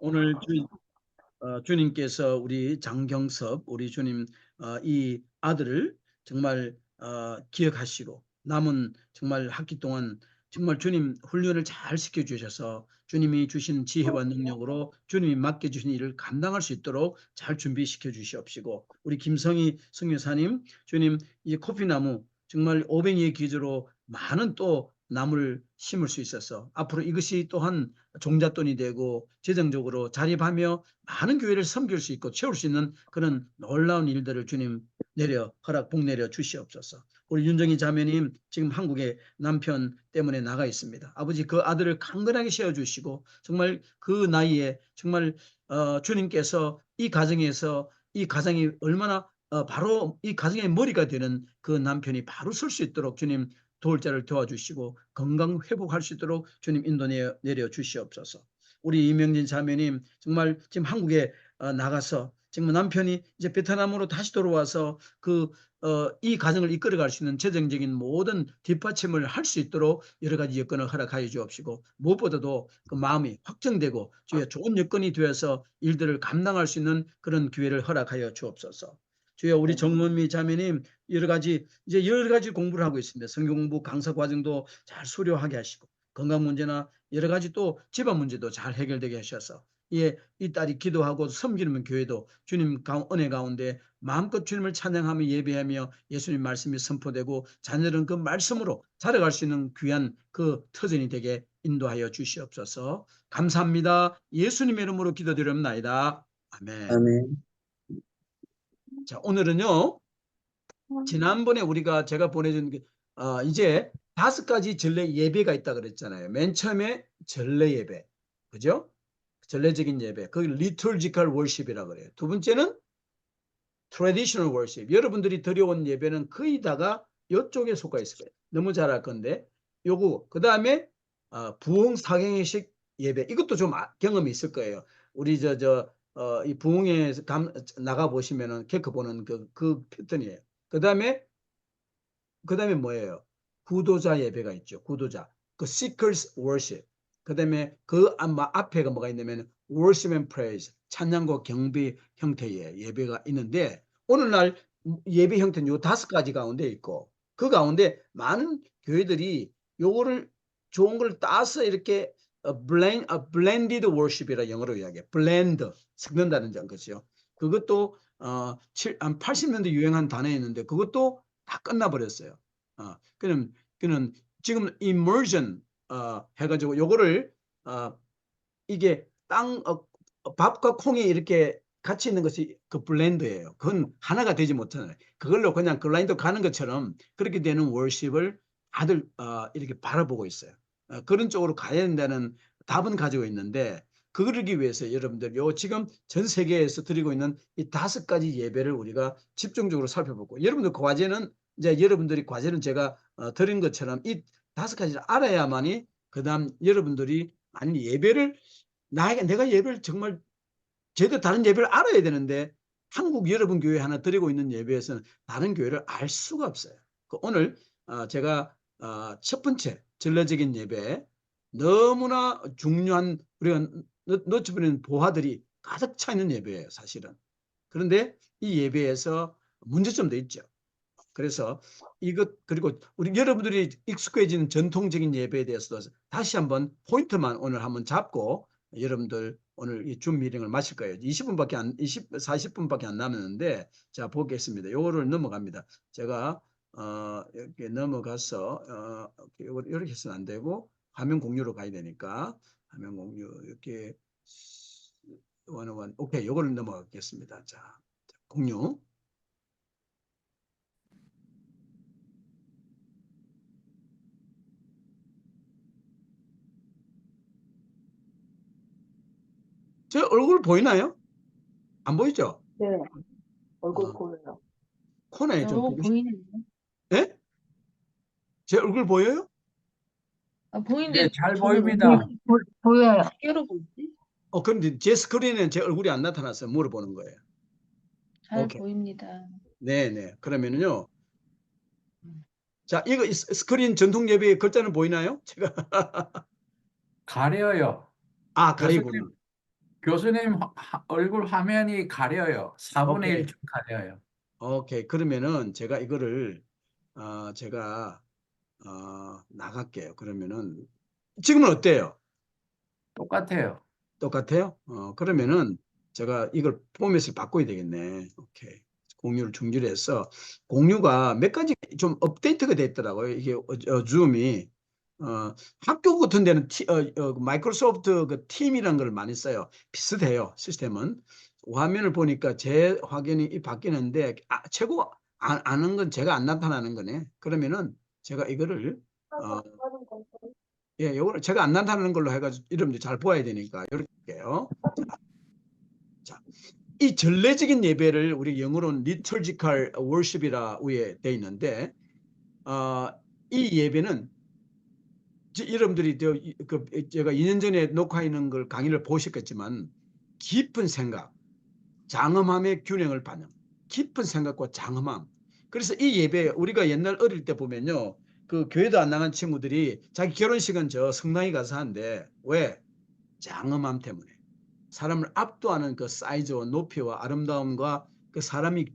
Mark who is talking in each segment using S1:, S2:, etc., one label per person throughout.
S1: 오늘 주님께서 우리 장경섭 우리 주님 이 아들을 정말 기억하시고 남은 정말 학기 동안 정말 주님 훈련을 잘 시켜주셔서 주님이 주신 지혜와 능력으로 주님이 맡겨주신 일을 감당할 수 있도록 잘 준비시켜 주시옵시고, 우리 김성희 성교사님 주님 이 커피나무 정말 500의 기저로 많은 또 나무를 심을 수 있어서 앞으로 이것이 또한 종잣돈이 되고 재정적으로 자립하며 많은 교회를 섬길 수 있고 채울 수 있는 그런 놀라운 일들을 주님 복 내려 주시옵소서. 우리 윤정희 자매님 지금 한국에 남편 때문에 나가 있습니다. 아버지 그 아들을 강건하게 세워주시고 정말 그 나이에 정말 주님께서 이 가정에서 이 가정이 얼마나 바로 이 가정의 머리가 되는 그 남편이 바로 설 수 있도록 주님 도울 자를 도와주시고 건강 회복할 수 있도록 주님 인도 내려 주시옵소서. 우리 이명진 자매님 정말 지금 한국에 나가서 지금 남편이 이제 베트남으로 다시 돌아와서 이 가정을 이끌어갈 수 있는 재정적인 모든 뒷받침을 할 수 있도록 여러 가지 여건을 허락하여 주옵시고, 무엇보다도 그 마음이 확정되고 주의 좋은 여건이 되어서 일들을 감당할 수 있는 그런 기회를 허락하여 주옵소서. 주여, 우리 정문미 자매님 여러 가지 공부를 하고 있습니다. 성경 공부 강사 과정도 잘 수료하게 하시고 건강 문제나 여러 가지 또 집안 문제도 잘 해결되게 하셔서 이 딸이 기도하고 섬기는 교회도 주님 은혜 가운데 마음껏 주님을 찬양하며 예배하며 예수님 말씀이 선포되고 자녀들은 그 말씀으로 자라갈 수 있는 귀한 그 터전이 되게 인도하여 주시옵소서. 감사합니다. 예수님의 이름으로 기도드립니다. 아멘.
S2: 아멘.
S1: 자, 오늘은요, 지난번에 제가 보내준 이제 5가지 전례 예배가 있다 그랬잖아요. 맨 처음에 전례 예배, 그죠? 전례적인 예배, 그게 liturgical worship이라고 그래요. 두 번째는 traditional worship. 여러분들이 드려온 예배는 거의 다가 이쪽에 속아 있을 거예요. 너무 잘 알 건데. 그 다음에 부흥 사경회식 예배. 이것도 좀 경험이 있을 거예요. 우리 이 부흥에 나가 보시면은 케크 보는 그 패턴이에요. 그 다음에 뭐예요? 구도자 예배가 있죠. 구도자. 그 seekers worship. 그 다음에 앞에가 뭐가 있냐면 worship and praise. 찬양과 경배 형태의 예배가 있는데, 오늘날 예배 형태는 요 5가지 가운데 있고, 그 가운데 많은 교회들이 요거를 좋은 걸 따서 이렇게 blended worship이라 영어로 이야기해요. blend, 섞는다는 점, 그렇죠? 그것도 한 80년대 유행한 단어였는데 그것도 다 끝나버렸어요. 그는 지금 immersion 해가지고 요거를 이게 밥과 콩이 이렇게 같이 있는 것이 그 블렌드예요. 그건 하나가 되지 못하잖아요. 그걸로 그냥 글라인더 가는 것처럼 그렇게 되는 월십을 다들 이렇게 바라보고 있어요. 그런 쪽으로 가야 된다는 답은 가지고 있는데, 그러기 위해서 여러분들 지금 전 세계에서 드리고 있는 이 5가지 예배를 우리가 집중적으로 살펴보고, 여러분들 과제는 이제 여러분들이 과제는 제가 드린 것처럼 이 5가지를 알아야만이 그다음 여러분들이 아니 예배를 내가 예배를 정말 제대로 다른 예배를 알아야 되는데 한국 여러분 교회 하나 드리고 있는 예배에서는 다른 교회를 알 수가 없어요. 오늘 제가 첫 번째 전례적인 예배, 너무나 중요한 우리가 놓쳐버리는 보화들이 가득 차 있는 예배예요, 사실은. 그런데 이 예배에서 문제점도 있죠. 그래서 그리고 우리 여러분들이 익숙해지는 전통적인 예배에 대해서도 다시 한번 포인트만 오늘 한번 잡고, 여러분들 오늘 이 줌 미팅을 마칠 거예요. 40분밖에 안 남았는데, 자, 보겠습니다. 요거를 넘어갑니다. 제가 이렇게 넘어가서 이렇게 해서는 안 되고 화면 공유로 가야 되니까 화면 공유 이렇게 오케이, 요거를 넘어가겠습니다. 자, 공유. 제 얼굴 보이나요? 안 보이죠?
S3: 네, 얼굴 보여요.
S1: 코너에 좀 보고
S4: 보이는데.
S1: 예? 제 얼굴 보여요?
S4: 보이는데
S2: 네, 잘
S4: 저는
S2: 보입니다.
S4: 보여요. 깨로 보이지?
S1: 그런데 제 스크린에는 제 얼굴이 안 나타났어요. 물어보는 거예요.
S4: 잘
S1: 오케이.
S4: 보입니다.
S1: 네네. 그러면은요. 자, 이거 스크린 전통 예배의 글자는 보이나요? 제가
S2: 가려요.
S1: 가리구나.
S2: 교수님 얼굴 화면이 가려요. 4분의
S1: 오케이.
S2: 1쯤 가려요.
S1: 오케이. 그러면은 제가 이거를 제가 나갈게요. 그러면은 지금은 어때요?
S2: 똑같아요.
S1: 똑같아요? 그러면은 제가 이걸 포맷을 바꿔야 되겠네. 오케이. 공유를 중지해서 공유가 몇 가지 좀 업데이트가 됐더라고요. 이게 줌이 학교 같은 데는 마이크로소프트 그 팀이라는 걸 많이 써요. 비슷해요. 시스템은. 화면을 보니까 제 확인이 바뀌는데 최고 아는 건 제가 안 나타나는 거네. 그러면은 제가 이거를 요거를 제가 안 나타나는 걸로 해가지고 이름들 잘 보아야 되니까 이렇게 할게요. 자, 이 전례적인 예배를 우리 영어로는 liturgical worship이라 위에 돼 있는데 이 예배는 여러분들이 제가 2년 전에 녹화하는 걸 강의를 보셨겠지만 깊은 생각, 장엄함의 균형을 받는 깊은 생각과 장엄함. 그래서 이 예배 우리가 옛날 어릴 때 보면요. 그 교회도 안 나간 친구들이 자기 결혼식은 저 성당에 가서 하는데 왜? 장엄함 때문에. 사람을 압도하는 그 사이즈와 높이와 아름다움과 그 사람이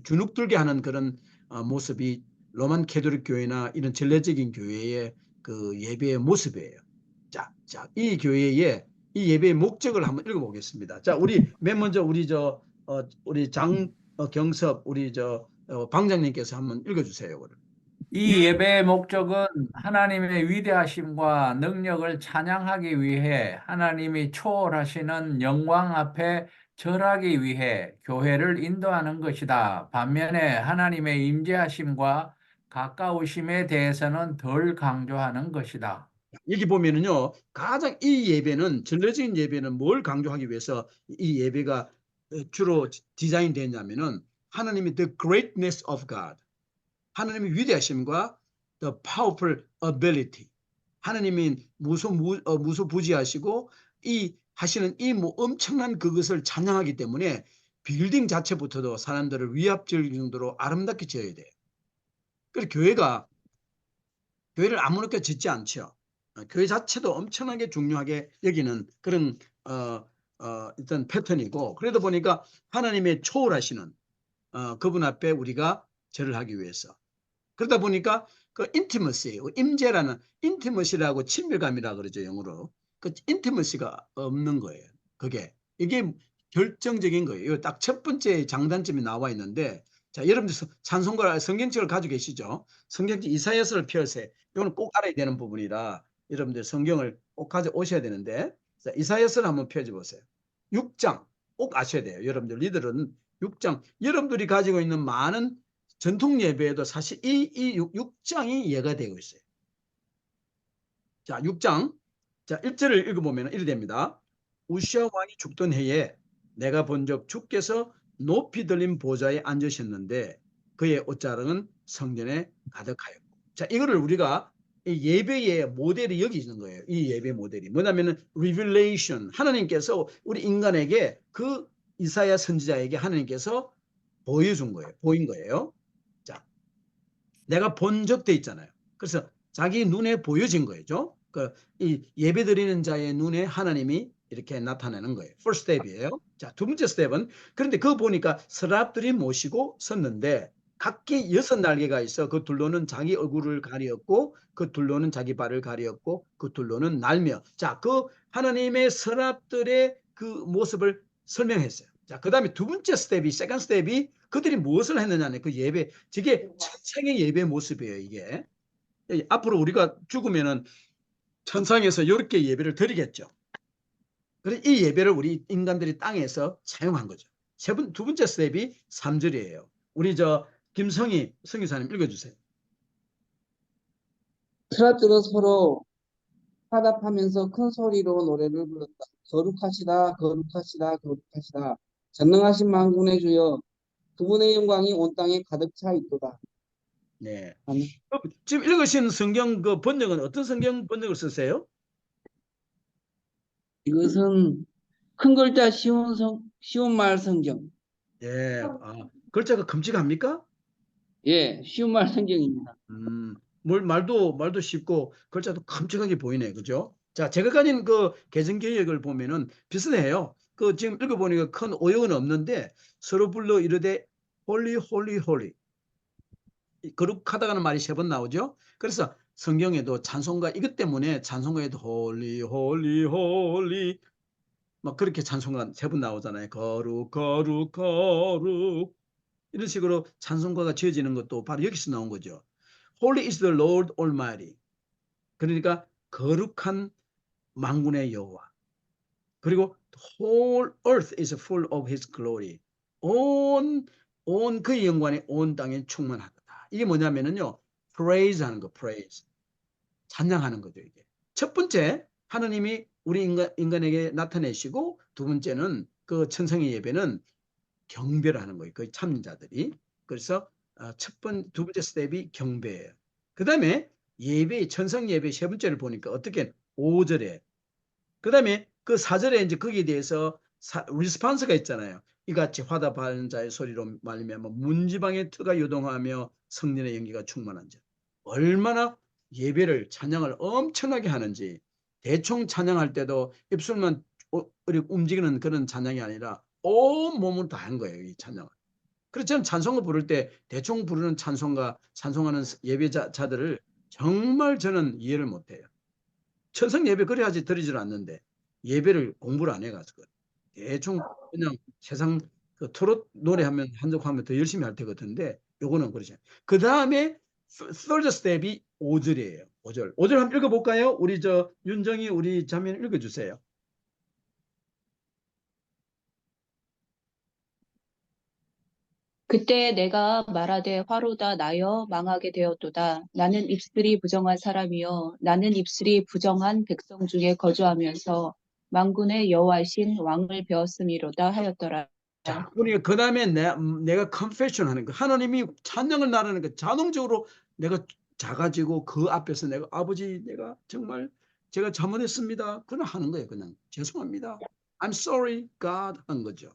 S1: 주눅들게 하는 그런 모습이 로만 캐톨릭 교회나 이런 전례적인 교회의 그 예배의 모습이에요. 자, 이 교회의 이 예배의 목적을 한번 읽어보겠습니다. 자, 맨 먼저 우리 장경섭 우리 방장님께서 한번 읽어주세요. 그걸.
S2: 이 예배의 목적은 하나님의 위대하심과 능력을 찬양하기 위해 하나님이 초월하시는 영광 앞에 절하기 위해 교회를 인도하는 것이다. 반면에 하나님의 임재하심과 가까우심에 대해서는 덜 강조하는 것이다.
S1: 여기 보면은요, 가장 이 예배는 전례적인 예배는 뭘 강조하기 위해서 이 예배가 주로 디자인되냐면은 하나님의 the greatness of God, 하나님의 위대하심과 the powerful ability, 하나님이 무소부지하시고 이 하시는 이 엄청난 그것을 찬양하기 때문에 빌딩 자체부터도 사람들을 위압질 정도로 아름답게 지어야 돼요. 그래서 교회를 아무렇게 짓지 않죠. 교회 자체도 엄청나게 중요하게 여기는 그런 일단 패턴이고, 그래도 보니까 하나님의 초월하시는 그분 앞에 우리가 절을 하기 위해서, 그러다 보니까 그 인티머시, 임재라는 인티머시라고 친밀감이라 그러죠, 영어로. 그 인티머시가 없는 거예요. 이게 결정적인 거예요. 딱 첫 번째 장단점이 나와 있는데, 자, 여러분들 찬송가 성경책을 가지고 계시죠? 성경책 이사야서를 펴세. 이거는 꼭 알아야 되는 부분이라 여러분들 성경을 꼭 가져오셔야 되는데, 자, 이사야서를 한번 펴줘 보세요. 6장 꼭 아셔야 돼요. 여러분들 리더는 6장, 여러분들이 가지고 있는 많은 전통 예배에도 사실 이 6장이 예가 되고 있어요. 자, 6장. 자, 1절을 읽어보면 이렇게 됩니다. 우시아 왕이 죽던 해에 내가 본적 주께서 높이 들린 보좌에 앉으셨는데 그의 옷자락은 성전에 가득하였고. 자, 이거를 우리가 이 예배의 모델이 여기 있는 거예요. 이 예배 모델이 뭐냐면은 revelation, 하나님께서 우리 인간에게 그 이사야 선지자에게 하나님께서 보여준 거예요. 보인 거예요. 자, 내가 본 적 돼 있잖아요. 그래서 자기 눈에 보여진 거죠. 이 예배 드리는 자의 눈에 하나님이 이렇게 나타나는 거예요. first step이에요. 자, 두 번째 스텝은, 그런데 그거 보니까 서랍들이 모시고 섰는데 각기 6날개가 있어. 그 둘로는 자기 얼굴을 가리었고 그 둘로는 자기 발을 가리었고 그 둘로는 날며. 자, 그 하나님의 서랍들의 그 모습을 설명했어요. 자, 그 다음에 두 번째 스텝이, 세컨 스텝이 그들이 무엇을 했느냐는 그 예배, 저게 천상의 예배 모습이에요. 이게 앞으로 우리가 죽으면은 천상에서 이렇게 예배를 드리겠죠. 그래서 이 예배를 우리 인간들이 땅에서 사용한 거죠. 두 번째 스텝이 3절이에요. 우리 김성희 성교사님 읽어주세요.
S3: 트랍들은 서로 화답하면서 큰 소리로 노래를 불렀다. 거룩하시다, 거룩하시다, 거룩하시다. 전능하신 만군의 주여, 그분의 영광이 온 땅에 가득 차 있도다.
S1: 네.
S3: 아멘.
S1: 지금 읽으신 성경 그 번역은 어떤 성경 번역을 쓰세요?
S3: 이것은 큰 글자 쉬운 말 성경.
S1: 예. 글자가 큼직합니까?
S3: 예, 쉬운 말 성경입니다.
S1: 말도 쉽고 글자도 큼직하게 보이네, 그죠? 자, 제가 가진 그 개정개역을 보면은 비슷해요. 그 지금 읽어보니까 큰 오역은 없는데 서로 불러 이르되 홀리 홀리 홀리 거룩하다가는 말이 3번 나오죠. 그래서 성경에도 찬송가 이것 때문에 찬송가에도 홀리 홀리 홀리 막 그렇게 찬송가 3번 나오잖아요. 거룩 거룩 거룩 이런 식으로 찬송가가 지어지는 것도 바로 여기서 나온 거죠. Holy is the Lord Almighty. 그러니까 거룩한 만군의 여호와. 그리고 whole earth is full of his glory. 온 그의 영광이 온 땅에 충만하다. 이게 뭐냐면은요. praise 하는 거, praise. 찬양하는 거죠, 이게. 첫 번째, 하느님이 우리 인간에게 나타내시고, 두 번째는 그 천성의 예배는 경배를 하는 거예요. 그 참자들이. 그래서 두 번째 스텝이 경배예요. 그 다음에 예배, 천성 예배 3번째를 보니까 어떻게 5절에 그 다음에 그 4절에 이제 거기에 대해서 리스판스가 있잖아요. 이같이 화답하는 자의 소리로 말미암아 문지방의 터가 요동하며 성령의 연기가 충만한 자. 얼마나 예배를 찬양을 엄청나게 하는지 대충 찬양할 때도 입술만 움직이는 그런 찬양이 아니라 온 몸을 다 한 거예요. 이 찬양을. 그래서 저는 찬송가 부를 때 대충 부르는 찬송하는 예배자들을 정말 저는 이해를 못해요. 천성 예배 그래야지 드리질 않는데 예배를 공부를 안 해가지고 대충 그냥 세상 그 트롯 노래하면 한적하면 더 열심히 할 테거든데 요거는 그러지. 그 다음에 third step이 5절이에요. 5절 한번 읽어볼까요? 우리 윤정이 우리 자매는 읽어주세요.
S5: 그때 내가 말하되 화로다 나여 망하게 되었도다. 나는 입술이 부정한 사람이요 나는 입술이 부정한 백성 중에 거주하면서 만군의 여호와이신 왕을 배웠음이로다 하였더라.
S1: 자, 그러니까 그 다음에 내가 confession 하는 거, 하나님이 찬양을 나르는 거, 자동적으로 내가 작아지고 그 앞에서 내가 아버지 내가 정말 제가 잘못했습니다. 그냥 하는 거예요. 그냥 죄송합니다. I'm sorry, God 한 거죠.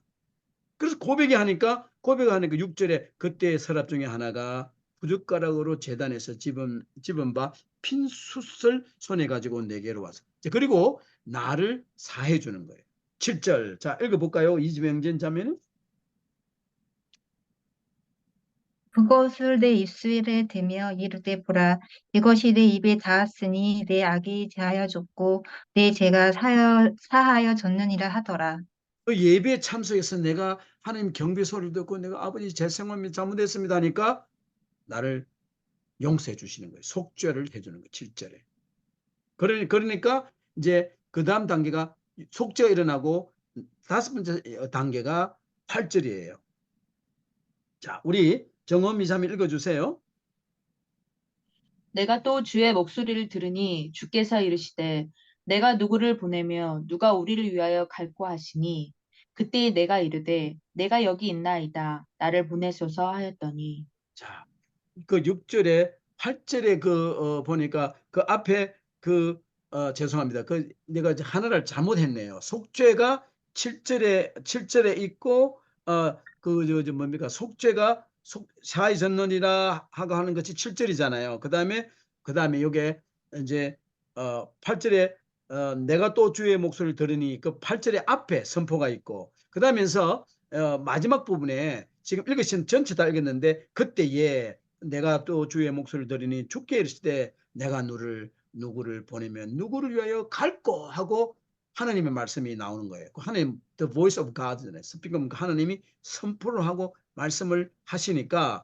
S1: 그래서 고백하니까 6절에 그때의 서랍 중에 하나가 부젓가락으로 제단에서 집은 바 핀 숯을 손에 가지고 내게로 와서 그리고 나를 사해 주는 거예요. 7절 자 읽어볼까요? 이지명진 자매는
S4: 그것을 내 입술에 대며 이르되 보라 이것이 내 입에 닿았으니 내 악이 제하여졌고 내 죄가 사하여졌느니라 하더라.
S1: 그 예배에 참석해서 내가 하나님 경배 소리를 듣고 내가 아버지 죄송합니다. 잘못했습니다 하니까 나를 용서해 주시는 거예요. 속죄를 해주는 거예요. 7절에. 그러니까 이제 그 다음 단계가 속죄가 일어나고 5번째 단계가 8절이에요. 자, 우리 정엄 이사님 읽어주세요.
S5: 내가 또 주의 목소리를 들으니 주께서 이르시되 내가 누구를 보내며 누가 우리를 위하여 갈고 하시니 그때 내가 이르되 내가 여기 있나이다 나를 보내소서 하였더니
S1: 자, 그 6절에 8절에 보니까 그 앞에 죄송합니다. 내가 하나를 잘못했네요. 속죄가 7절에 있고 뭡니까? 속죄가 사하여졌느니라 하고 하는 것이 7절이잖아요. 그다음에 요게 이제 8절에 내가 또 주의 목소리를 들으니 그 8절의 앞에 선포가 있고 그다음에서 마지막 부분에 지금 읽으신 전체 다 읽었는데 그때에 내가 또 주의 목소리를 들으니 주께 이르시되 내가 누구를 보내면 누구를 위하여 갈고 하고 하나님의 말씀이 나오는 거예요. 하나님 the voice of God잖아요. 스피커 하나님이 선포를 하고 말씀을 하시니까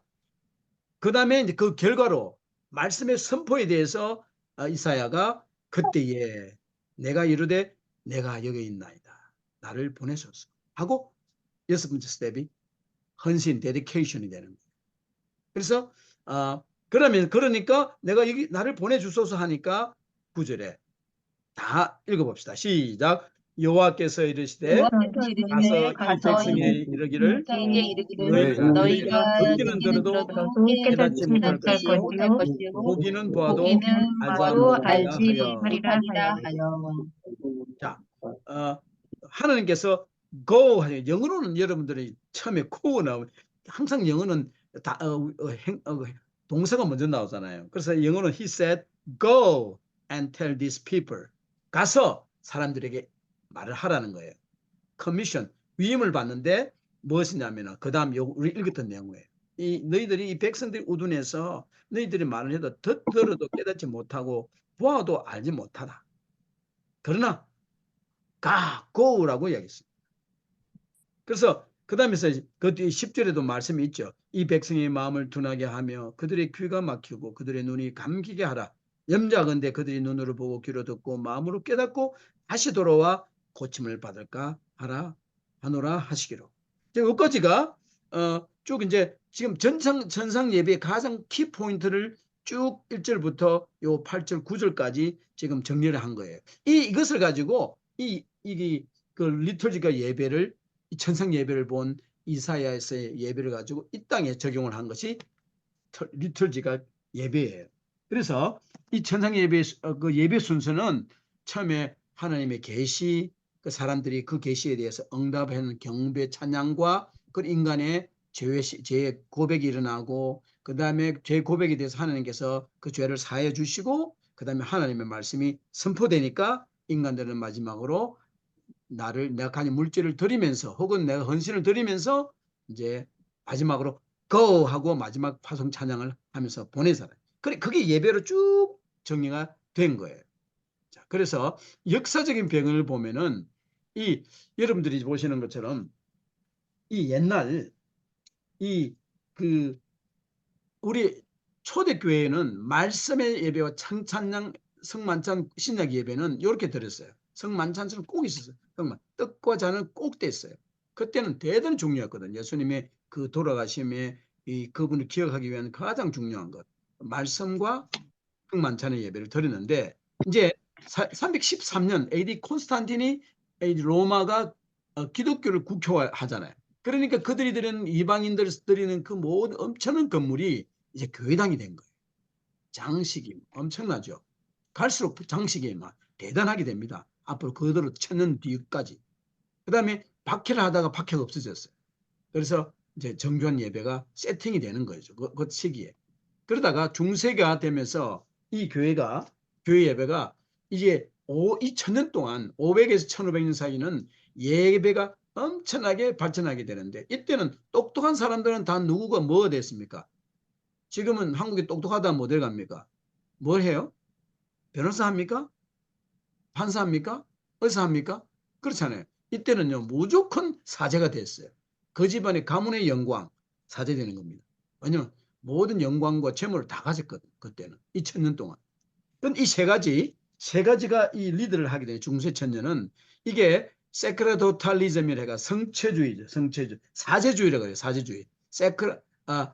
S1: 그 다음에 이제 그 결과로 말씀의 선포에 대해서 이사야가 그때에 내가 이르되 내가 여기 있나이다. 나를 보내소서 하고 6번째 스텝이 헌신, 데디케이션이 되는 거예요. 그래서 그러니까 내가 여기 나를 보내주소서 하니까 9절에 다 읽어봅시다. 시작. 여호와께서 이르시되 가서 이 백성에 이르기를 너희가 듣기는 들어도 깨닫지 못할 것이요 보기는 보아도 알지 못하리라 하여. 자, 하나님께서 go 하죠. 영어로는 여러분들이 처음에 go 나오면 항상 영어는 동사가 먼저 나오잖아요. 그래서 영어는 he said, go and tell these people. 가서 사람들에게 말을 하라는 거예요. 커미션, 위임을 받는데 무엇이냐면 그 다음 우리 읽었던 내용이에요. 너희들이 이 백성들이 우둔해서 너희들이 말을 해도 들어도 깨닫지 못하고 보아도 알지 못하다. 그러나 go라고 이야기했습니다. 그래서 그 다음에서 그 뒤 10절에도 말씀이 있죠. 이 백성의 마음을 둔하게 하며 그들의 귀가 막히고 그들의 눈이 감기게 하라. 염자건대 그들이 눈으로 보고 귀로 듣고 마음으로 깨닫고 다시 돌아와 고침을 받을까 하노라 하시기로. 여기까지가 쭉 이제 지금 전상 예배의 가장 키 포인트를 쭉 1절부터 요 8절 9절까지 지금 정리를 한 거예요. 이것을 가지고 그 리turgical 예배를 이 천상 예배를 본 이사야에서의 예배를 가지고 이 땅에 적용을 한 것이 리turgical 예배예요. 그래서 이 천상 예배 그 예배 순서는 처음에 하나님의 계시, 그 사람들이 그 계시에 대해서 응답하는 경배 찬양과 그 인간의 죄 고백이 일어나고 그 다음에 죄 고백에 대해서 하나님께서 그 죄를 사해 주시고 그 다음에 하나님의 말씀이 선포되니까 인간들은 마지막으로 내가 가진 물질을 드리면서 혹은 내가 헌신을 드리면서 이제 마지막으로 go 하고 마지막 파송 찬양을 하면서 보내잖아요. 그게 예배로 쭉 정리가 된 거예요. 자, 그래서 역사적인 배경을 보면은 여러분들이 보시는 것처럼 이 옛날 우리 초대교회에는 말씀의 예배와 찬양 성만찬 신약 예배는 이렇게 드렸어요. 성만찬처럼 꼭 있었어요. 떡과 잔은 꼭 됐어요. 그때는 대단히 중요했거든요. 예수님의 그 돌아가심에 그분을 기억하기 위한 가장 중요한 것, 말씀과 성만찬의 예배를 드렸는데 이제 313년 AD 콘스탄틴이 로마가 기독교를 국교화하잖아요. 그러니까 그들이 드리는 이방인들 드리는 그 모든 엄청난 건물이 이제 교회당이 된 거예요. 장식이 엄청나죠. 갈수록 장식이 막 대단하게 됩니다. 앞으로 그대로 1000년 뒤까지. 그 다음에 박해를 하다가 박해가 없어졌어요. 그래서 이제 정교한 예배가 세팅이 되는 거죠. 그 시기에. 그러다가 중세가 되면서 이 교회 예배가 이제 이 1000년 동안 500에서 1500년 사이는 예배가 엄청나게 발전하게 되는데 이때는 똑똑한 사람들은 다 누구가 뭐가 됐습니까? 지금은 한국에 똑똑하다면 뭐 들어갑니까? 뭘 해요? 변호사 합니까? 판사 합니까? 의사 합니까? 그렇잖아요. 이때는요 무조건 사제가 됐어요. 그 집안의 가문의 영광 사제되는 겁니다. 왜냐하면 모든 영광과 재물을 다 가졌거든. 그때는 이 1000년 동안. 그럼 이 세 가지가 이 리드를 하게 돼요. 중세 천년은 이게 세크라도탈리즘이라가 성체주의죠. 성체주의. 사제주의라고 해요. 사제주의.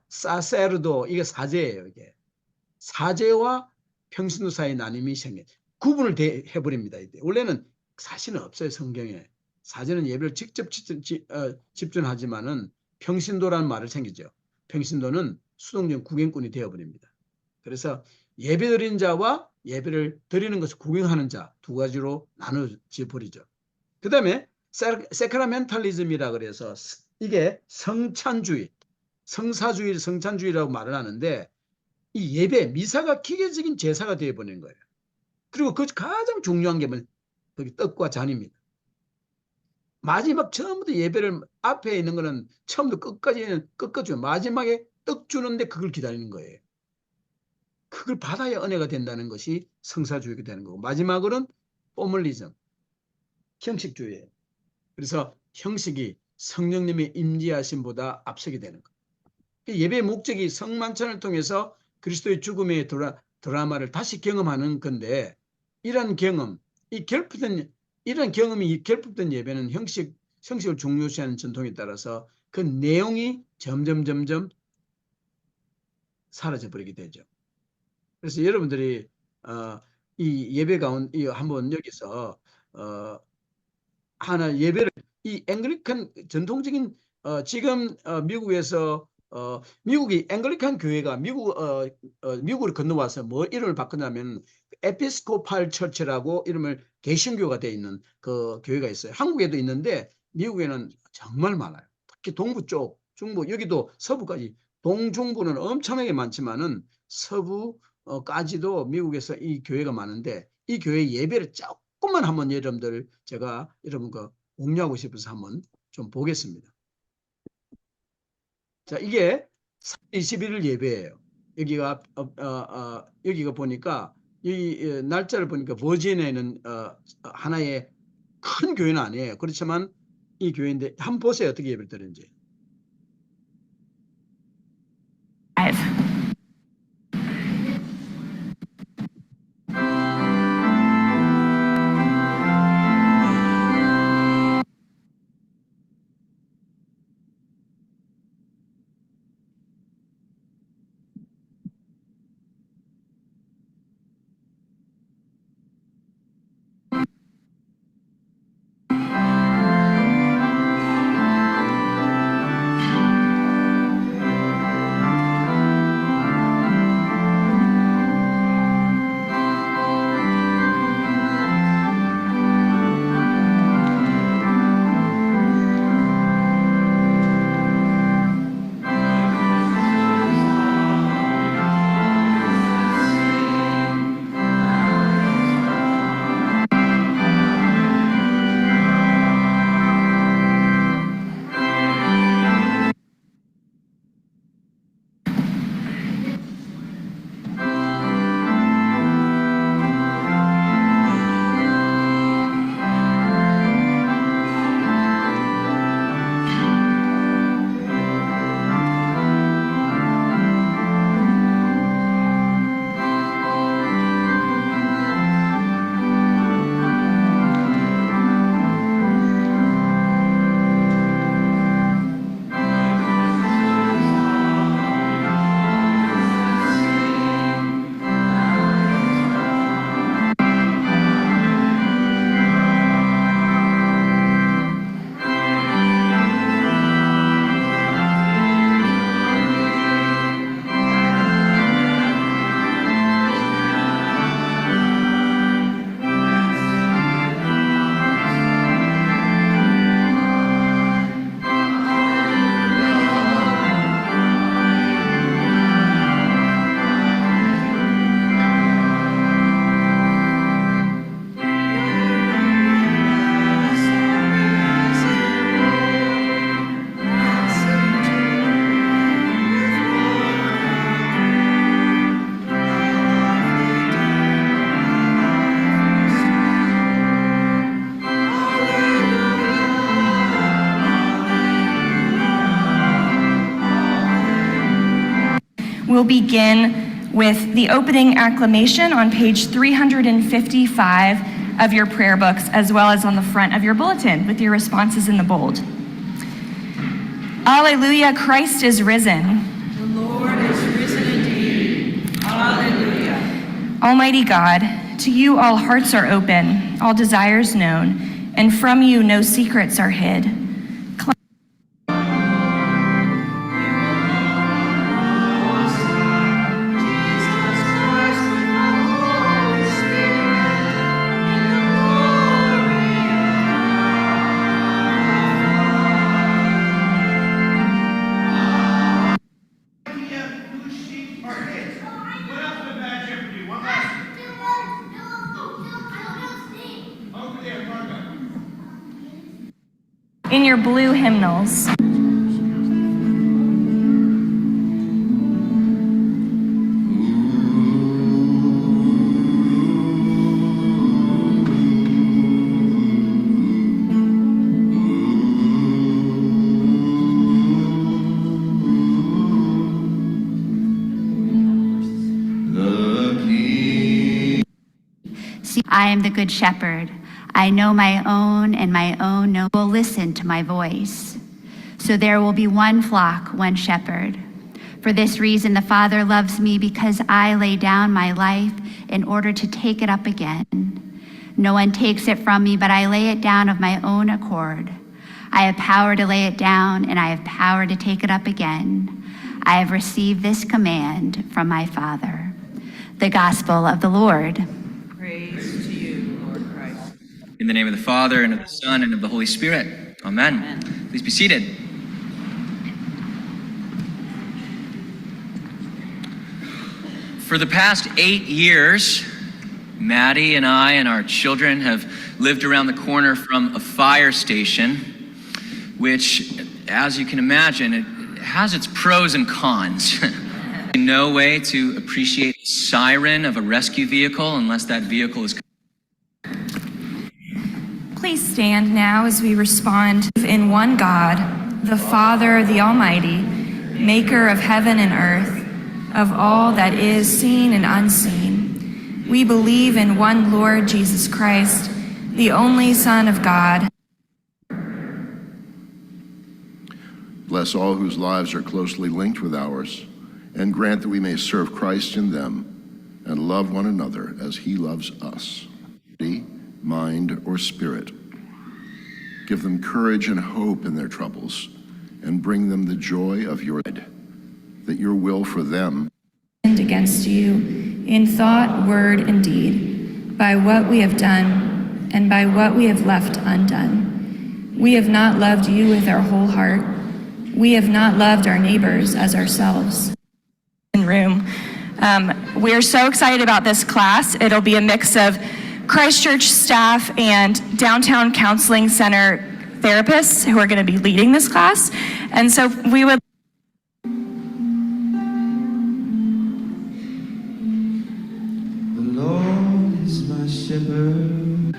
S1: 사세르도 이게 사제예요. 이게 사제와 평신도 사이 나눔이 생겨 구분을 해버립니다. 이때. 원래는 사실은 없어요. 성경에. 사제는 예배를 직접 집중하지만은 평신도라는 말을 생기죠. 평신도는 수동적 구경꾼이 되어버립니다. 그래서 예배드리는 자와 예배를 드리는 것을 구경하는 자 두 가지로 나눠져 버리죠. 그 다음에 세크라멘탈리즘이라 그래서 이게 성찬주의, 성찬주의라고 말을 하는데 이 예배, 미사가 기계적인 제사가 되어버리는 거예요. 그리고 그 가장 중요한 게 거기 떡과 잔입니다. 마지막 처음부터 예배를 앞에 있는 거는 처음부터 끝까지 마지막에 떡 주는데 그걸 기다리는 거예요. 그걸 받아야 은혜가 된다는 것이 성사주의가 되는 거고 마지막으로는 포멀리즘, 형식주의예요. 그래서 형식이 성령님의 임재하심보다 앞서게 되는 거예요. 예배의 목적이 성만찬을 통해서 그리스도의 죽음의 드라마를 다시 경험하는 건데 이런 경험, 이런 경험이 결핍된 예배는 형식을 중요시하는 전통에 따라서 그 내용이 점점 사라져 버리게 되죠. 그래서 여러분들이 이 예배 가운데 한번 여기서 하나 예배를 이 앵글리칸 전통적인 지금 미국에서 미국이 앵글리칸 교회가 미국으로 건너와서 뭐 이름을 바꾸냐면 에피스코팔 처치라고 이름을 개신교가 되어 있는 그 교회가 있어요. 한국에도 있는데 미국에는 정말 많아요. 특히 동부 쪽, 중부 여기도 서부까지 동중부는 엄청나게 많지만은 서부까지도 미국에서 이 교회가 많은데 이 교회 예배를 조금만 한번 여러분들 제가 여러분과 공유하고 싶어서 한번 좀 보겠습니다. 자, 이게 21일 예배예요. 여기가 여기가 보니까 이 날짜를 보니까 버지니아에는 하나의 큰 교회는 아니에요. 그렇지만 이 교회인데 한번 보세요. 어떻게 예배를 드리는지.
S6: We'll begin with the opening acclamation on page 355 of your prayer books, as well as on the front of your bulletin with your responses in the bold. Alleluia, Christ is risen.
S7: The Lord is risen indeed. Alleluia.
S6: Almighty God, to you all hearts are open, all desires known, and from you no secrets are hid. In your blue hymnals.
S8: I am the good shepherd. I know my own, and my own will listen to my voice. So there will be one flock, one shepherd. For this reason, the Father loves me, because I lay down my life in order to take it up again. No one takes it from me, but I lay it down of my own accord. I have power to lay it down, and I have power to take it up again. I have received this command from my Father. The Gospel of the Lord.
S7: Praise to you, Lord Christ.
S9: In the name of the Father, and of the Son, and of the Holy Spirit. Amen. Please be seated. For the past 8 years, Maddie and I and our children have lived around the corner from a fire station, which, as you can imagine, it has its pros and cons. No way to appreciate the siren of a rescue vehicle unless that vehicle is.
S6: Please stand now as we respond in one God, the Father, the Almighty, maker of heaven and earth, of all that is seen and unseen. We believe in one Lord Jesus Christ, the only Son of God.
S10: Bless all whose lives are closely linked with ours, and grant that we may serve Christ in them and love one another as he loves us. Body, mind, or spirit. Give them courage and hope in their troubles, and bring them the joy of your that your will for them
S6: Against you in thought, word, and deed, by what we have done and by what we have left undone. We have not loved you with our whole heart. We have not loved our neighbors as ourselves. Room. We're so excited about this class. It'll be a mix of Christ Church staff and Downtown Counseling Center therapists who are going to be leading this class. And so we would
S11: The Lord is my shepherd.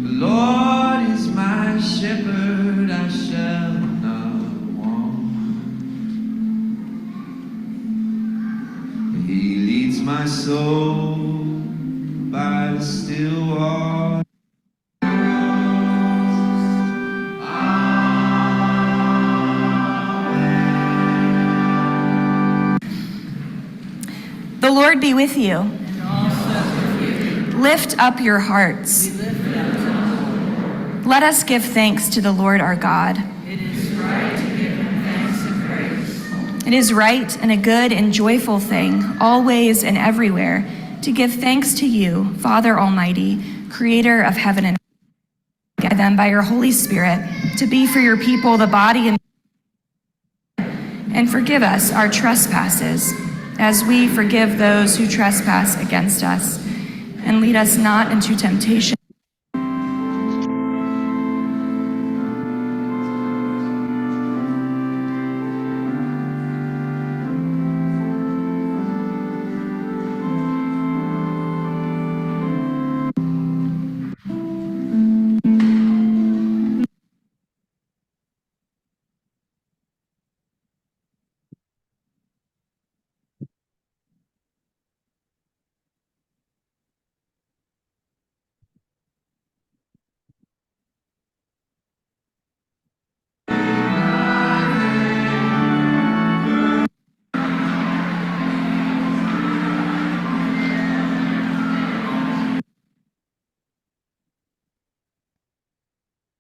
S11: The Lord is my shepherd, I shall not want. He leads my soul by the still water.
S6: The Lord be with you. Lift up your hearts. Let us give thanks to the Lord our God.
S7: It is right to give him thanks and praise.
S6: It is right and a good and joyful thing, always and everywhere, to give thanks to you, Father Almighty, creator of heaven and earth. Guide them by your Holy Spirit to be for your people the body and forgive us our trespasses, as we forgive those who trespass against us. And lead us not into temptation.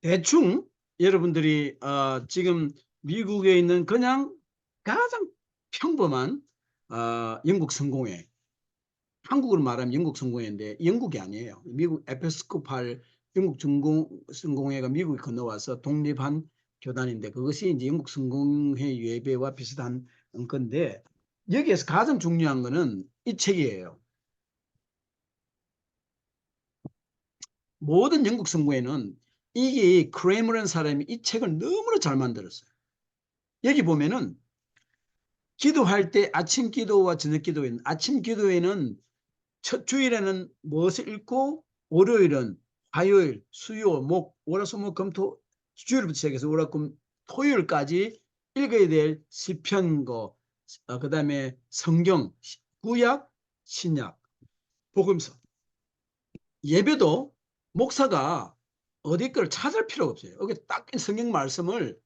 S1: 대충 여러분들이 지금 미국에 있는 그냥 가장 평범한 영국 성공회, 한국으로 말하면 영국 성공회인데 영국이 아니에요. 미국 에피스코팔 영국 성공회가 미국에 건너와서 독립한 교단인데 그것이 이제 영국 성공회 예배와 비슷한 건데 여기에서 가장 중요한 거는 이 책이에요. 모든 영국 성공회는 이게 크레머라는 사람이 이 책을 너무나 잘 만들었어요. 여기 보면은 기도할 때 아침 기도와 저녁 기도에는 아침 기도에는 첫 주일에는 무엇을 읽고 월요일은 화요일, 수요, 목, 월화수목 금토 주일부터 시작해서 월화금 토요일까지 읽어야 될 시편거, 그다음에 성경, 구약, 신약, 복음서. 예배도 목사가 어디 거를 찾을 필요가 없어요. 여기 딱 성경 말씀을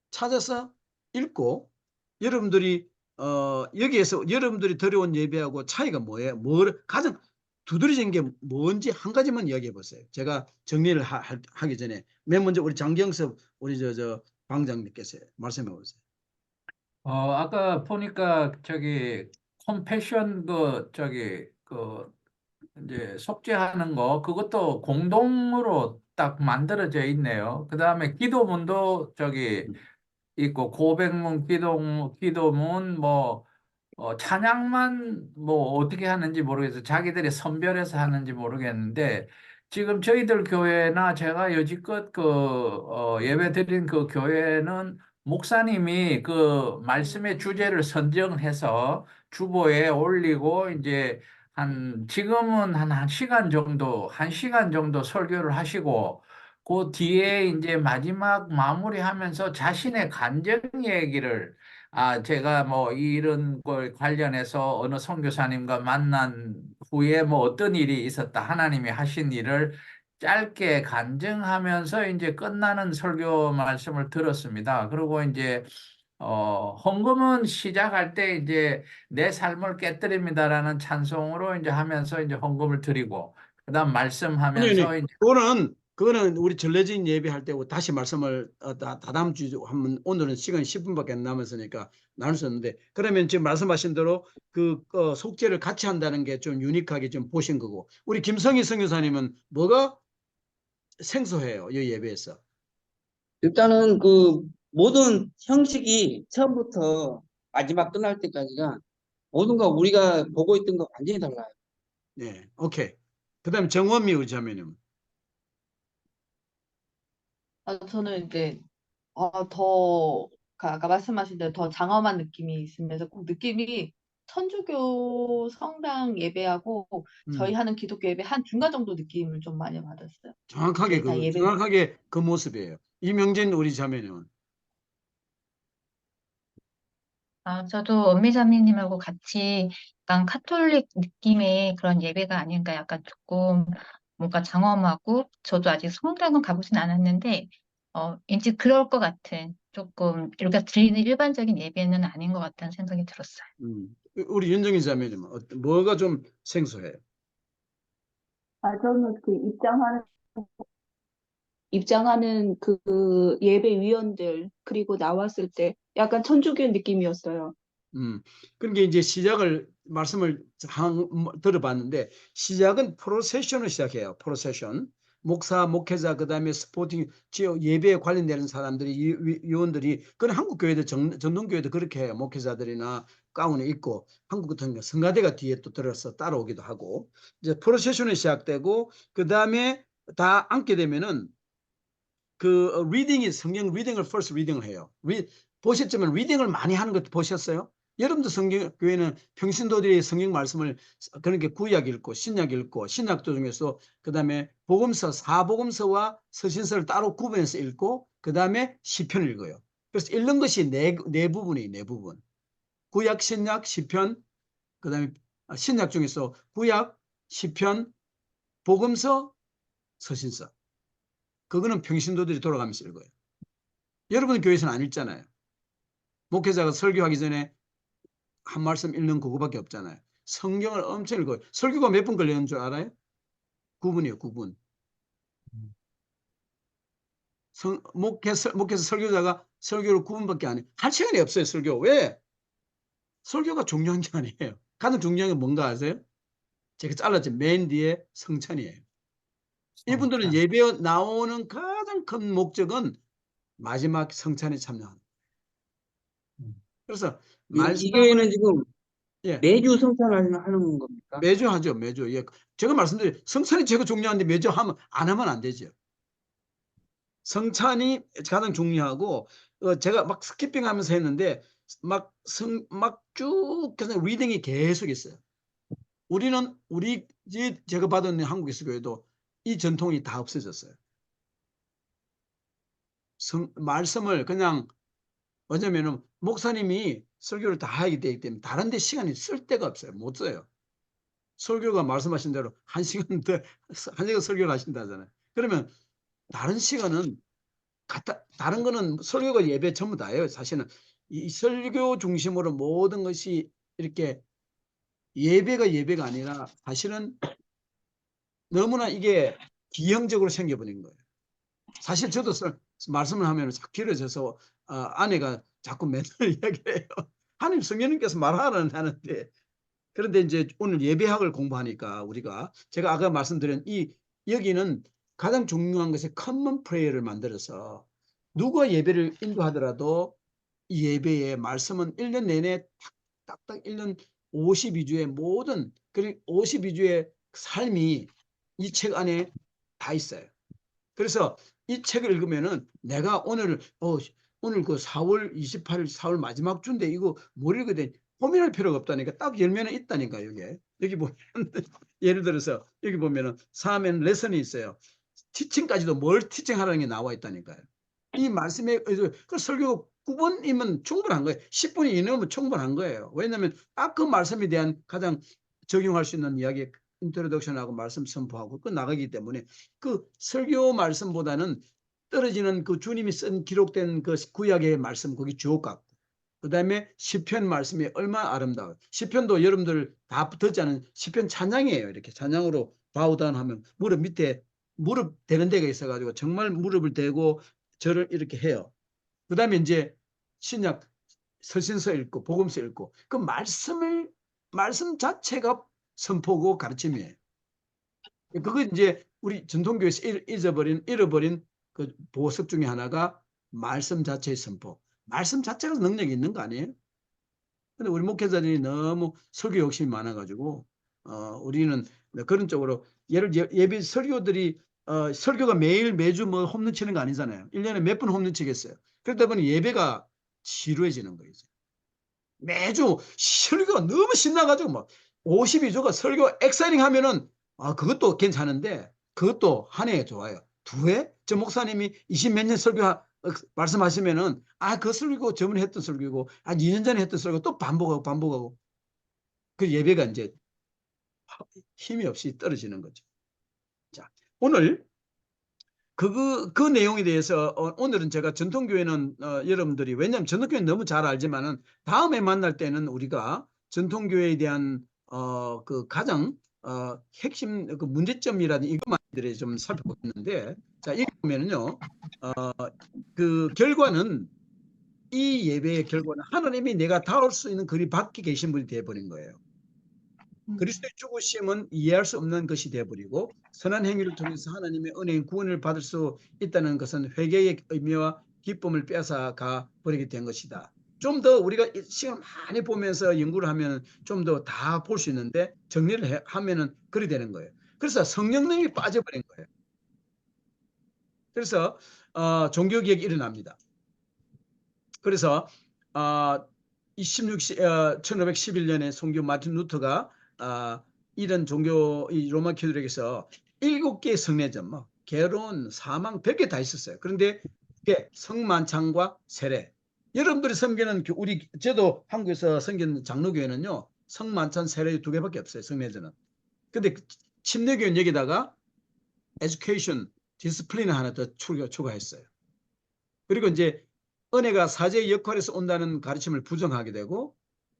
S1: 찾아서 읽고 여러분들이 여기에서 여러분들이 드려온 예배하고 차이가 뭐예요? 가장 두드러진 게 뭔지 한 가지만 이야기해 보세요. 제가 정리를 하기 전에 맨 먼저 우리 장경섭 우리 저 방장님께서 말씀해 보세요.
S2: 아까 보니까 컴패션 이제 속죄하는 거 그것도 공동으로 딱 만들어져 있네요. 그다음에 기도문도 있고 고백문, 기도문 찬양만 뭐 어떻게 하는지 모르겠어요. 자기들이 선별해서 하는지 모르겠는데 지금 저희들 교회나 제가 여지껏 예배 드린 그 교회는 목사님이 그 말씀의 주제를 선정해서 주보에 올리고 이제 지금은 한 시간 정도 설교를 하시고 그 뒤에 이제 마지막 마무리하면서 자신의 간증 얘기를 제가 뭐 이런 걸 관련해서 어느 선교사님과 만난 후에 뭐 어떤 일이 있었다. 하나님이 하신 일을 짧게 간증하면서 이제 끝나는 설교 말씀을 들었습니다. 그리고 이제 헌금은 시작할 때 이제 내 삶을 깨뜨립니다라는 찬송으로 이제 하면서 이제 헌금을 드리고 그다음 말씀하면서 이제
S1: 그거는 우리 전례진 예배할 때고 다시 말씀을 다다음 주 한번 오늘은 시간이 10분밖에 안 남았으니까 나눌 수 없는데 그러면 지금 말씀하신 대로 그 속죄를 같이 한다는 게 좀 유니크하게 좀 보신 거고 우리 김성희 선교사님은 뭐가 생소해요 이 예배에서?
S3: 일단은 그 모든 형식이 처음부터 마지막 끝날 때까지가 모든 거 우리가 보고 있던 거 완전히 달라요.
S1: 네, 오케이. 그다음 정원미 우리 자매님.
S12: 저는 이제 아까 말씀하신 대로 더 장엄한 느낌이 있으면서 꼭 느낌이 천주교 성당 예배하고 저희 하는 기독교 예배 한 중간 정도 느낌을 좀 많이 받았어요.
S1: 정확하게
S12: 다 예배
S1: 정확하게 그 모습이에요. 이명진 우리 자매님은.
S4: 저도 엄미자매님하고 같이 약간 카톨릭 느낌의 그런 예배가 아닌가 약간 조금 뭔가 장엄하고 저도 아직 성당은 가보진 않았는데 왠지 그럴 것 같은 조금 우리가 드리는 일반적인 예배는 아닌 것 같다는 생각이 들었어요.
S1: 우리 윤정희 자매님은 뭐가 좀 생소해요?
S5: 저는 그 입장하는 그 예배위원들 그리고 나왔을 때 약간 천주교 느낌이었어요.
S1: 그러니까 이제 말씀을 들어봤는데 시작은 프로세션을 시작해요. 프로세션. 목사, 목회자, 그다음에 스포팅, 지역 예배에 관련되는 사람들이 위원들이 그건 한국 교회도 전통교회도 그렇게 해요. 목회자들이나 가운에 입고 한국 같은 경우 성가대가 뒤에 또 들어서 따라오기도 하고 이제 프로세션이 시작되고 그다음에 다 앉게 되면은 그 성경 리딩을 first 리딩을 해요. 보셨지만 리딩을 많이 하는 것도 보셨어요? 여러분도 교회는 평신도들이 성경 말씀을 그렇게 구약 읽고 신약 읽고 신약도 중에서 그다음에 복음서, 사복음서와 서신서를 따로 구분해서 읽고 그다음에 시편을 읽어요. 그래서 읽는 것이 네 부분이에요. 네 부분. 구약, 신약, 시편, 그다음에 신약 중에서 구약, 시편, 복음서, 서신서. 그거는 평신도들이 돌아가면서 읽어요. 여러분 교회에서는 안 읽잖아요. 목회자가 설교하기 전에 한 말씀 읽는 그거밖에 없잖아요. 성경을 엄청 읽어요. 설교가 몇 분 걸리는 줄 알아요? 9분이에요. 9분. 목회자 설교자가 설교를 9분밖에 안 해요. 할 시간이 없어요. 설교. 왜? 설교가 중요한 게 아니에요. 가장 중요한 게 뭔가 아세요? 제가 잘랐죠. 맨 뒤에 성찬이에요. 이분들은 예배에 나오는 가장 큰 목적은 마지막 성찬에 참여하는. 그래서
S3: 이 교회는 지금
S1: 예.
S3: 매주 성찬을 하는 겁니까?
S1: 매주 하죠. 매주. 예. 제가 말씀드린 성찬이 제일 중요한데 매주 안 하면 안 되죠. 성찬이 가장 중요하고 제가 막 스키핑하면서 했는데 막 쭉 그냥 리딩이 계속 있어요. 제가 받은 한국 기독교회도 이 전통이 다 없어졌어요. 말씀을 그냥 왜냐면은 목사님이 설교를 다 하게 되기 때문에 다른 데 시간이 쓸 데가 없어요. 못 써요. 설교가 말씀하신 대로 1시간 설교를 하신다잖아요. 그러면 다른 시간은 다른 거는 설교가 예배 전부 다예요. 사실은 이 설교 중심으로 모든 것이 이렇게 예배가 아니라 사실은 너무나 이게 기형적으로 생겨버린 거예요. 사실 저도 말씀을 하면 길어져서 아내가 자꾸 맨날 이야기해요. 하나님 성령님께서 말하라는 하는데 그런데 이제 오늘 예배학을 공부하니까 제가 아까 말씀드린 여기는 가장 중요한 것이 커먼 프레이어를 만들어서 누가 예배를 인도하더라도 이 예배의 말씀은 1년 내내 딱딱 읽는 52주의 모든 그리고 52주의 삶이 이 책 안에 다 있어요. 그래서 이 책을 읽으면은 내가 오늘 그 4월 28일 4월 마지막 주인데 이거 뭘 읽어야 돼? 고민할 필요가 없다니까. 딱 열면은 있다니까. 여기 보면 예를 들어서 여기 보면은 3엔 레슨이 있어요. 티칭까지도 뭘 티칭하라는 게 나와 있다니까요. 이 말씀에 그 설교 9분이면 충분한 거예요. 10분이 이내면 충분한 거예요. 왜냐하면 딱 그 말씀에 대한 가장 적용할 수 있는 이야기 인트로덕션하고 말씀 선포하고 그 나가기 때문에 그 설교 말씀보다는 떨어지는 그 주님이 쓴 기록된 그 구약의 말씀 거기 주옥 같고 그다음에 시편 말씀이 얼마나 아름다워요. 시편도 여러분들 다 듣지 않은 시편 찬양이에요. 이렇게 찬양으로 바우다운 하면 무릎 밑에 무릎 대는 데가 있어가지고 정말 무릎을 대고 절을 이렇게 해요. 그다음에 이제 신약 서신서 읽고 복음서 읽고 그 말씀 자체가 선포고 가르침이에요. 그거 이제 우리 전통교회에서 잃어버린 그 보석 중에 하나가 말씀 자체의 선포. 말씀 자체가 능력이 있는 거 아니에요? 근데 우리 목회자들이 너무 설교 욕심이 많아가지고 우리는 그런 쪽으로 예배 설교들이 설교가 매주 뭐 홈런 치는 거 아니잖아요. 1년에 몇 번 홈런 치겠어요. 그러다 보니 예배가 지루해지는 거예요. 매주 설교가 너무 신나가지고 막 52주가 설교 엑사이팅 하면은 그것도 괜찮은데 그것도 한 해에 좋아요. 2회? 저 목사님이 20몇 년 설교 말씀하시면은 그 설교 저번에 했던 설교고 2년 전에 했던 설교 또 반복하고 그 예배가 이제 힘이 없이 떨어지는 거죠. 자, 오늘 그 내용에 대해서 오늘은 제가 전통교회는 여러분들이 왜냐하면 전통교회는 너무 잘 알지만은 다음에 만날 때는 우리가 전통교회에 대한 그 가장 핵심 그 문제점이라든지 이것만들이 좀 살펴보겠는데 자 여기 보면은요 그 결과는 이 예배의 결과는 하나님이 내가 다룰 수 있는 그리 밖에 계신 분이 되어버린 거예요. 그리스도의 죽으심은 이해할 수 없는 것이 되어버리고 선한 행위를 통해서 하나님의 은혜의 구원을 받을 수 있다는 것은 회개의 의미와 기쁨을 뺏어가 버리게 된 것이다. 좀 더 우리가 시간 많이 보면서 연구를 하면 좀 더 다 볼 수 있는데 정리를 하면은 그리 되는 거예요. 그래서 성령님이 빠져버린 거예요. 그래서 종교개혁이 일어납니다. 그래서 1511년에 성교 마틴 루터가 이런 종교 이 로마 캐톨릭에서 7개의 성례전, 결혼, 사망, 별게 다 있었어요. 그런데 이게 성만찬과 세례. 여러분들이 섬기는 저도 한국에서 섬기는 장로교회는요 성만찬, 세례 2개밖에 없어요. 성례전은. 근데 침례교회는 여기다가 education, discipline 하나 더 추가했어요. 그리고 이제 은혜가 사제의 역할에서 온다는 가르침을 부정하게 되고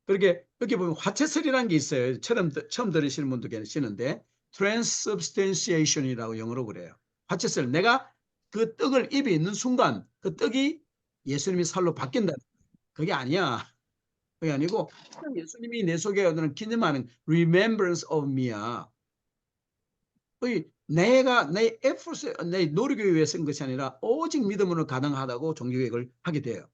S1: 그렇게 여기 보면 화채설이라는 게 있어요. 처음 들으시는 분도 계시는데 transubstantiation이라고 영어로 그래요. 화채설. 내가 그 떡을 입에 있는 순간 그 떡이 예수님이 살로 바뀐다. 그게 아니야. 그게 아니고 예수님이 내 속에 얻는 기념하는 remembrance of me야. 내가 내 에포스, 내 노력에 의해 쓴 것이 아니라 오직 믿음으로 가능하다고 종교개혁을 하게 돼요.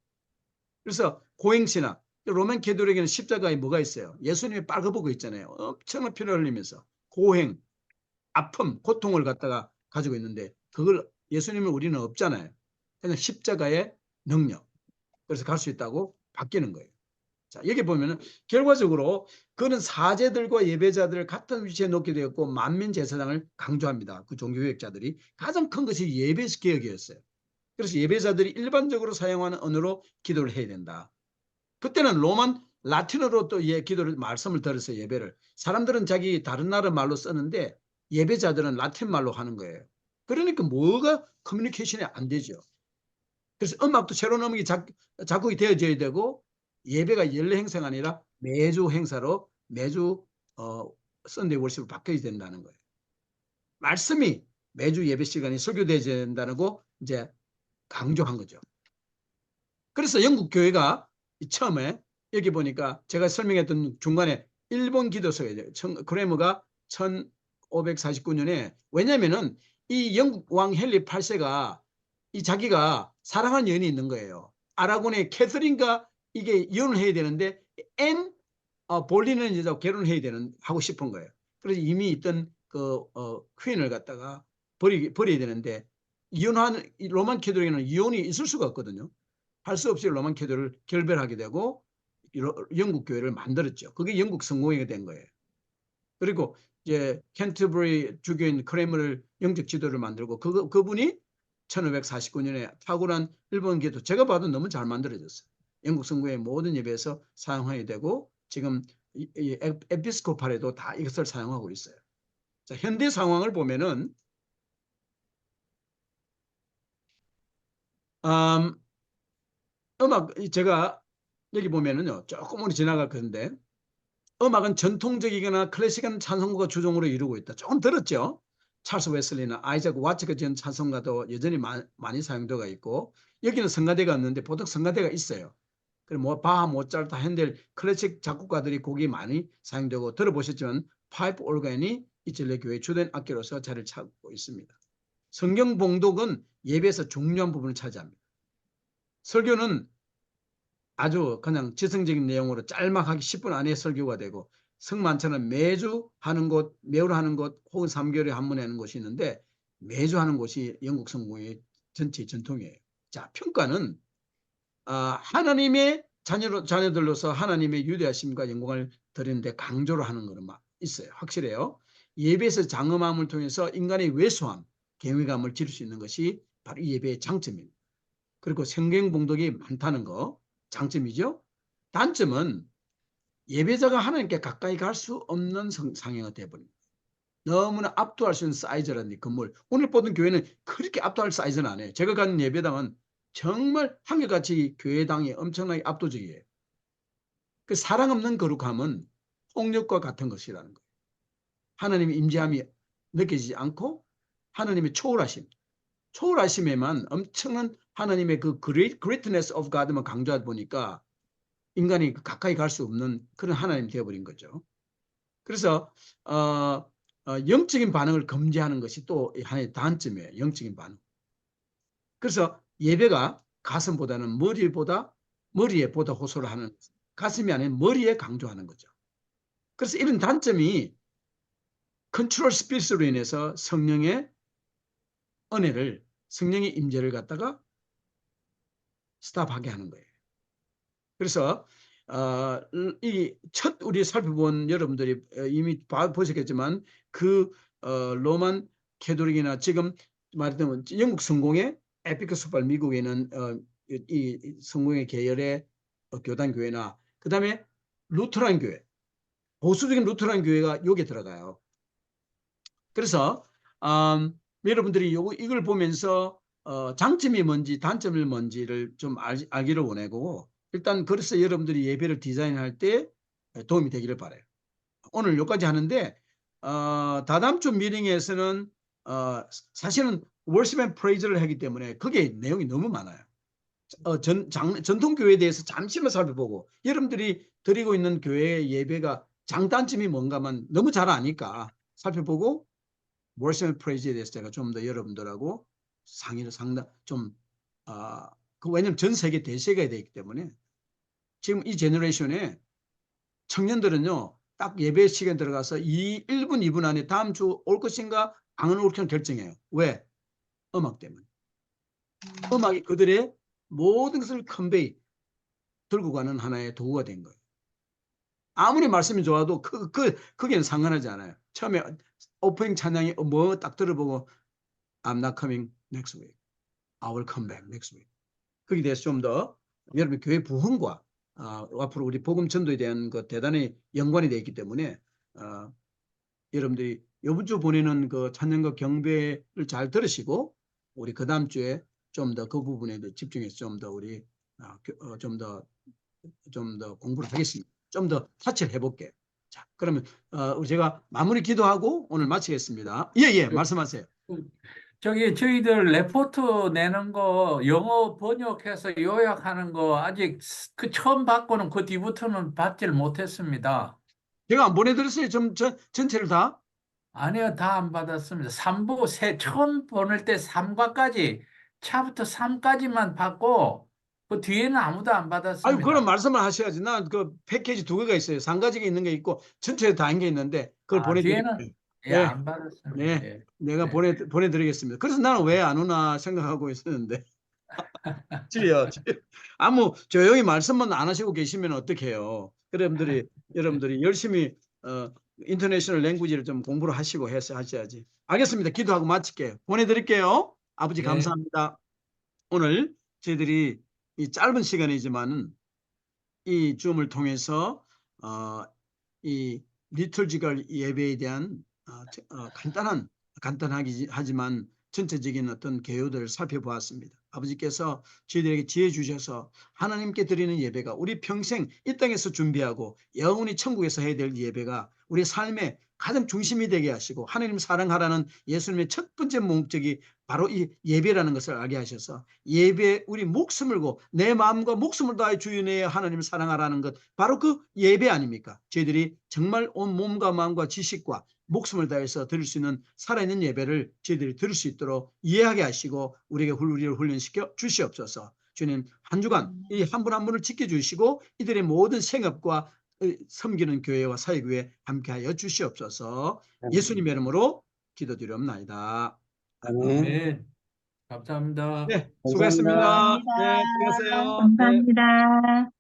S1: 그래서 고행신학, 로만 캐톨릭에는 십자가에 뭐가 있어요? 예수님이 빨가보고 있잖아요. 엄청난 피를 흘리면서 고행, 아픔, 고통을 갖다가 가지고 있는데 그걸 예수님은 우리는 없잖아요. 그냥 십자가의 능력. 그래서 갈 수 있다고 바뀌는 거예요. 자, 여기 보면은 결과적으로 그는 사제들과 예배자들을 같은 위치에 놓게 되었고 만민 제사장을 강조합니다. 그 종교개혁자들이 가장 큰 것이 예배 개혁이었어요. 그래서 예배자들이 일반적으로 사용하는 언어로 기도를 해야 된다. 그때는 로만 라틴어로 또 기도를 말씀을 들어서 예배를 사람들은 자기 다른 나라 말로 쓰는데 예배자들은 라틴 말로 하는 거예요. 그러니까 뭐가 커뮤니케이션이 안 되죠. 그래서 음악도 새로운 음악이 작곡이 되어져야 되고 예배가 연례 행사가 아니라 매주 행사로 매주 선데이 월십으로 바뀌어야 된다는 거예요. 말씀이 매주 예배 시간이 설교되어야 된다고 이제 강조한 거죠. 그래서 영국 교회가 처음에 여기 보니까 제가 설명했던 중간에 일본 기도서에 크레머가 1549년에 왜냐면은 이 영국 왕 헨리 8세가 이 자기가 사랑하는 여인이 있는 거예요. 아라곤의 캐서린과 이게 이혼을 해야 되는데 앤 볼리는 이제 결혼해야 하고 싶은 거예요. 그래서 이미 있던 그 퀸을 갖다가 버려야 되는데 이혼한 로만 캐톨릭에는 이혼이 있을 수가 없거든요. 할 수 없이 로만 캐톨릭을 결별하게 되고 영국 교회를 만들었죠. 그게 영국 성공회가 된 거예요. 그리고 이제 캔터버리 주교인 크레머를 영적 지도를 만들고 그분이 1549년에 탁월한 일본 기도, 제가 봐도 너무 잘 만들어졌어요. 영국 성공회 모든 예배에서 사용하게 되고 지금 이 에피스코팔에도 다 이것을 사용하고 있어요. 자, 현대 상황을 보면은 음악, 제가 여기 보면은요, 조금 우리 지나갈 건데, 음악은 전통적이거나 클래식한 찬송가가 주종으로 이루고 있다. 조금 들었죠? 찰스 웨슬리나 아이작 와츠가 지은 찬송가도 여전히 많이 사용되고 있고, 여기는 성가대가 없는데 보통 성가대가 있어요. 그리고 뭐 바하, 모차르트, 핸델, 클래식 작곡가들이 곡이 많이 사용되고, 들어보셨지만 파이프 오르간이 이 전래교회의 주된 악기로서 자리를 찾고 있습니다. 성경 봉독은 예배에서 중요한 부분을 차지합니다. 설교는 아주 그냥 지성적인 내용으로 짤막하게 10분 안에 설교가 되고, 성만찬은 매주 하는 곳, 매월 하는 곳, 혹은 3개월에 한 번 하는 곳이 있는데 매주 하는 곳이 영국 성공의 전체 전통이에요. 자, 평가는 하나님의 자녀들로서 하나님의 유대하심과 영광을 드리는데 강조를 하는 것은 있어요. 확실해요. 예배에서 장엄함을 통해서 인간의 왜소함, 경외감을 지를 수 있는 것이 바로 이 예배의 장점입니다. 그리고 성경 봉독이 많다는 거 장점이죠. 단점은 예배자가 하나님께 가까이 갈 수 없는 상황이 되어버립니다. 너무나 압도할 수 있는 사이즈라는 건물. 오늘 보던 교회는 그렇게 압도할 사이즈는 아니에요. 제가 가는 예배당은 정말 한결같이 교회당이 엄청나게 압도적이에요. 그 사랑 없는 거룩함은 폭력과 같은 것이라는 거예요. 하나님의 임재함이 느껴지지 않고 하나님의 초월하심에만 엄청난 하나님의 그 greatness of God만 강조하다 보니까 인간이 가까이 갈 수 없는 그런 하나님이 되어버린 거죠. 그래서 영적인 반응을 금지하는 것이 또 하나의 단점이에요. 영적인 반응. 그래서 예배가 가슴보다는 머리에 보다 호소를 하는, 가슴이 아닌 머리에 강조하는 거죠. 그래서 이런 단점이 컨트롤 스피릿으로 인해서 성령의 은혜를, 성령의 임재를 갖다가 스탑하게 하는 거예요. 그래서 이 첫 우리 살펴본 여러분들이 이미 보셨겠지만 그 로만 캐톨릭이나 지금 말했던 영국 성공의 에피스코팔 미국에는 이 성공의 계열의 교단 교회나 그 다음에 루터란 교회, 보수적인 루터란 교회가 여기에 들어가요. 그래서 여러분들이 이걸 보면서 장점이 뭔지 단점이 뭔지를 좀 알기를 원하고, 일단 그래서 여러분들이 예배를 디자인할 때 도움이 되기를 바라요. 오늘 여기까지 하는데 다다음 주 미팅에서는 사실은 worship and praise를 하기 때문에 그게 내용이 너무 많아요. 전통 교회에 대해서 잠시만 살펴보고, 여러분들이 드리고 있는 교회의 예배가 장단점이 뭔가만 너무 잘 아니까 살펴보고 worship and praise에 대해서 제가 좀 더 여러분들하고 상의를 왜냐면 전 세계 대세가 되기 때문에 지금 이 제너레이션에 청년들은요, 딱 예배 시간에 들어가서 1분, 2분 안에 다음 주 올 것인가 안 올 것인가 결정해요. 왜? 음악 때문에. 음악이 그들의 모든 것을 들고 가는 하나의 도구가 된 거예요. 아무리 말씀이 좋아도 그게는 상관하지 않아요. 처음에 오프닝 찬양이 뭐 딱 들어보고 I'm not coming next week. I will come back next week. 거기에 대해서 좀 더 여러분 교회 부흥과 앞으로 우리 복음 전도에 대한 그 대단히 연관이 되어 있기 때문에 여러분들이 이번 주 보내는 그 찬양과 경배를 잘 들으시고 우리 그 다음 주에 좀 더 그 부분에 집중해서 좀 더 우리 좀 더 공부를 하겠습니다. 좀 더 터치를 해볼게요. 자, 그러면 제가 마무리 기도하고 오늘 마치겠습니다. 예, 말씀하세요.
S2: 저희들 레포트 내는 거 영어 번역해서 요약하는 거 아직 그 처음 받고는 그 뒤부터는 받질 못했습니다.
S1: 제가 안 보내드렸어요. 전체를 다?
S2: 아니요, 다 안 받았습니다. 3부 처음 보낼 때 3과까지 챕터 3까지만 받고 그 뒤에는 아무도 안
S1: 아유,
S2: 받았습니다.
S1: 그런 말씀을 하셔야지. 난 그 패키지 2개가 있어요. 1가지가 있는 게 있고 전체에 다 한 게 있는데 그걸 보내드릴게요.
S2: 뒤에는
S1: 네.
S2: 안 받았습니다.
S1: 네.
S2: 예.
S1: 내가
S2: 네.
S1: 보내드리겠습니다. 그래서 나는 왜 안 오나 생각하고 있었는데. 지요. 아무 조용히 말씀만 안 하시고 계시면 어떡해요. 여러분들이 열심히 인터내셔널 랭귀지를 좀 공부를 하시고 하셔야지. 알겠습니다. 기도하고 마칠게요. 보내드릴게요. 아버지
S2: 네.
S1: 감사합니다. 오늘 저희들이 이 짧은 시간이지만 이 줌을 통해서 이 리turgical 예배에 대한 간단하기 하지만 전체적인 어떤 개요들을 살펴보았습니다. 아버지께서 저희들에게 지혜 주셔서 하나님께 드리는 예배가 우리 평생 이 땅에서 준비하고 영원히 천국에서 해야 될 예배가 우리 삶의 가장 중심이 되게 하시고 하나님 사랑하라는 예수님의 첫 번째 목적이 바로 이 예배라는 것을 알게 하셔서 예배 우리 목숨을 고 내 마음과 목숨을 다해 주인의 하나님을 사랑하라는 것 바로 그 예배 아닙니까? 저희들이 정말 온 몸과 마음과 지식과 목숨을 다해서 드릴 수 있는 살아있는 예배를 저희들이 드릴 수 있도록 이해하게 하시고 우리를 훈련시켜 주시옵소서. 주님 한 주간 이 한 분 한 분을 지켜주시고 이들의 모든 생업과 섬기는 교회와 사회교회 함께하여 주시옵소서. 예수님의 이름으로 기도드리옵나이다.
S3: 아멘.
S2: 네. 감사합니다.
S1: 네, 수고했습니다. 네, 수고하세요. 네.
S4: 감사합니다.